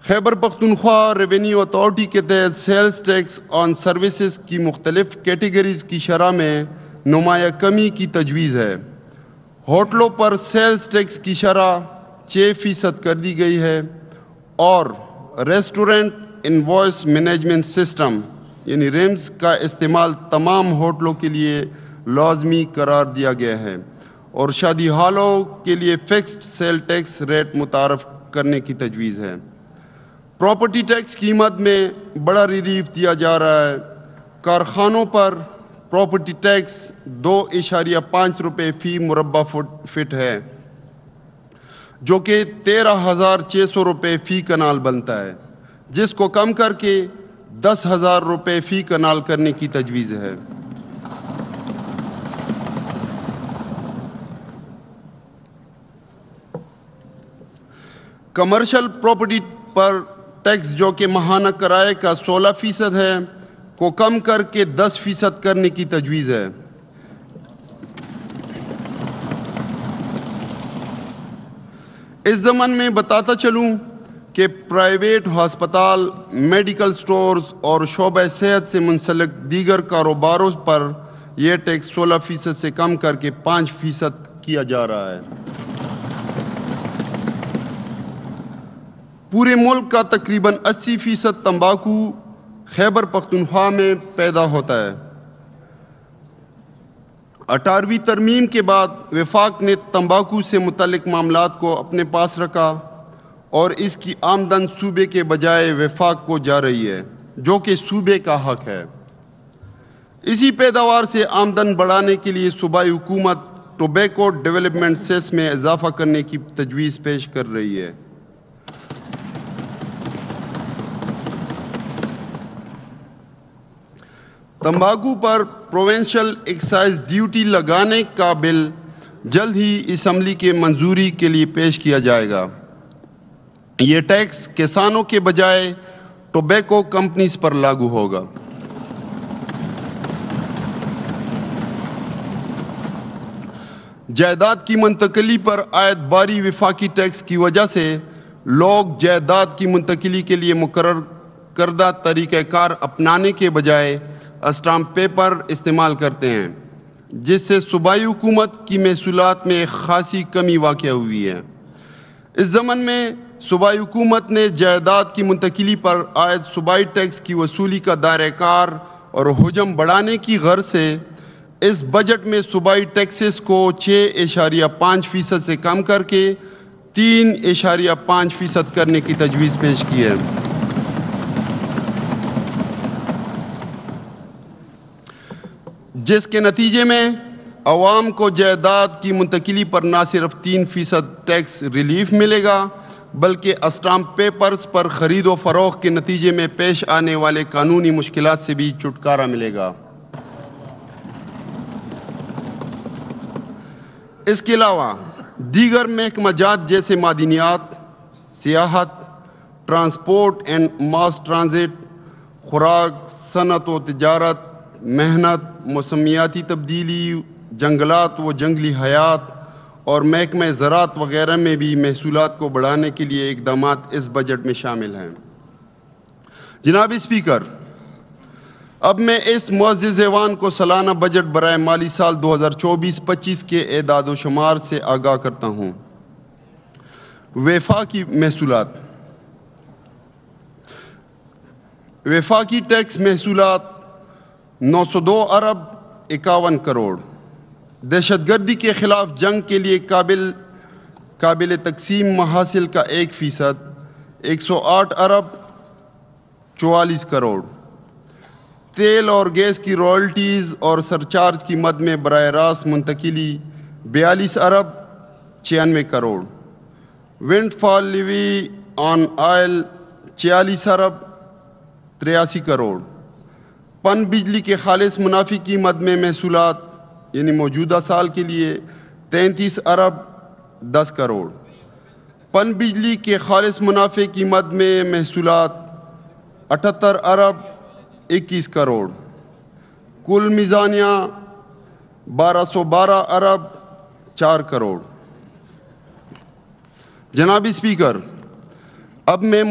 Khyber Pakhtunkhwa revenue authority کے تحت sales tax آن services کی مختلف کیٹیگریز کی شرح میں نمایاں کمی کی تجویز ہے۔ ہوٹلوں پر سیلز ٹیکس کی شرح 6% کر دی گئی ہے اور ریسٹورنٹ انوائس مینجمنٹ سسٹم یعنی ریمز کا استعمال تمام ہوٹلوں کے لیے لازمی قرار دیا گیا ہے اور شادی ہالوں کے لیے فکسڈ سیل ٹیکس ریٹ متعارف کرنے کی تجویز ہے۔ پراپرٹی ٹیکس قیمت میں بڑا ریلیف دیا جا رہا ہے۔ کارخانوں پر پراپرٹی ٹیکس 2.5 روپے فی مربع فٹ ہے جو کہ 13,600 روپے فی کنال بنتا ہے، جس کو کم کر کے 10,000 روپے فی کنال کرنے کی تجویز ہے۔ کمرشل پراپرٹی پر ٹیکس جو کہ ماہانہ کرائے کا 16% ہے کو کم کر کے 10% کرنے کی تجویز ہے۔ اس ضمن میں بتاتا چلوں کہ پرائیویٹ ہسپتال، میڈیکل سٹورز اور شعبہ صحت سے منسلک دیگر کاروباروں پر یہ ٹیکس 16% سے کم کر کے 5% کیا جا رہا ہے۔ پورے ملک کا تقریباً 80% تمباکو خیبر پختونخوا میں پیدا ہوتا ہے۔ 18ویں ترمیم کے بعد وفاق نے تمباکو سے متعلق معاملات کو اپنے پاس رکھا اور اس کی آمدن صوبے کے بجائے وفاق کو جا رہی ہے، جو کہ صوبے کا حق ہے۔ اسی پیداوار سے آمدن بڑھانے کے لیے صوبائی حکومت ٹوبیکو ڈیولپمنٹ سیس میں اضافہ کرنے کی تجویز پیش کر رہی ہے۔ تمباکو پر پروونشل ایکسائز ڈیوٹی لگانے کا بل جلد ہی اسمبلی کے منظوری کے لیے پیش کیا جائے گا۔ یہ ٹیکس کسانوں کے بجائے ٹوبیکو کمپنیز پر لاگو ہوگا۔ جائیداد کی منتقلی پر عائد باری وفاقی ٹیکس کی وجہ سے لوگ جائیداد کی منتقلی کے لیے مقرر کردہ طریقہ کار اپنانے کے بجائے اسٹامپ پیپر استعمال کرتے ہیں، جس سے صوبائی حکومت کی محصولات میں خاصی کمی واقع ہوئی ہے۔ اس ضمن میں صوبائی حکومت نے جائیداد کی منتقلی پر عائد صوبائی ٹیکس کی وصولی کا دائرہ کار اور حجم بڑھانے کی غرض سے اس بجٹ میں صوبائی ٹیکسز کو 6.5% سے کم کر کے 3.5% کرنے کی تجویز پیش کی ہے۔ جس کے نتیجے میں عوام کو جائیداد کی منتقلی پر نہ صرف 3% ٹیکس ریلیف ملے گا بلکہ اسٹامپ پیپرز پر خرید و فروخت کے نتیجے میں پیش آنے والے قانونی مشکلات سے بھی چھٹکارا ملے گا۔ اس کے علاوہ دیگر محکمہ جات جیسے معدنیات، سیاحت، ٹرانسپورٹ اینڈ ماس ٹرانزٹ، خوراک، صنعت و تجارت، محنت، موسمیاتی تبدیلی، جنگلات و جنگلی حیات اور محکمہ زراعت وغیرہ میں بھی محصولات کو بڑھانے کے لیے اقدامات اس بجٹ میں شامل ہیں۔ جناب اسپیکر، اب میں اس معزز ایوان کو سالانہ بجٹ برائے مالی سال 2024-25 کے اعداد و شمار سے آگاہ کرتا ہوں۔ وفاقی محصولات۔ وفاقی ٹیکس محصولات 902 ارب 51 کروڑ۔ دہشت گردی کے خلاف جنگ کے لیے قابل تقسیم محاصل کا 1%، 108 ارب 44 کروڑ۔ تیل اور گیس کی رائلٹیز اور سرچارج کی مد میں براہ راست منتقلی 42 ارب 96 کروڑ۔ ونڈ فال لیوی آن آئل 46 ارب 83 کروڑ۔ پن بجلی کے خالص منافع کی مد میں محصولات یعنی موجودہ سال کے لیے 33 ارب 10 کروڑ۔ پن بجلی کے خالص منافع کی مد میں محصولات 78 ارب 21 کروڑ۔ کل میزانیہ 1212 ارب 4 کروڑ۔ جناب اسپیکر، اب میں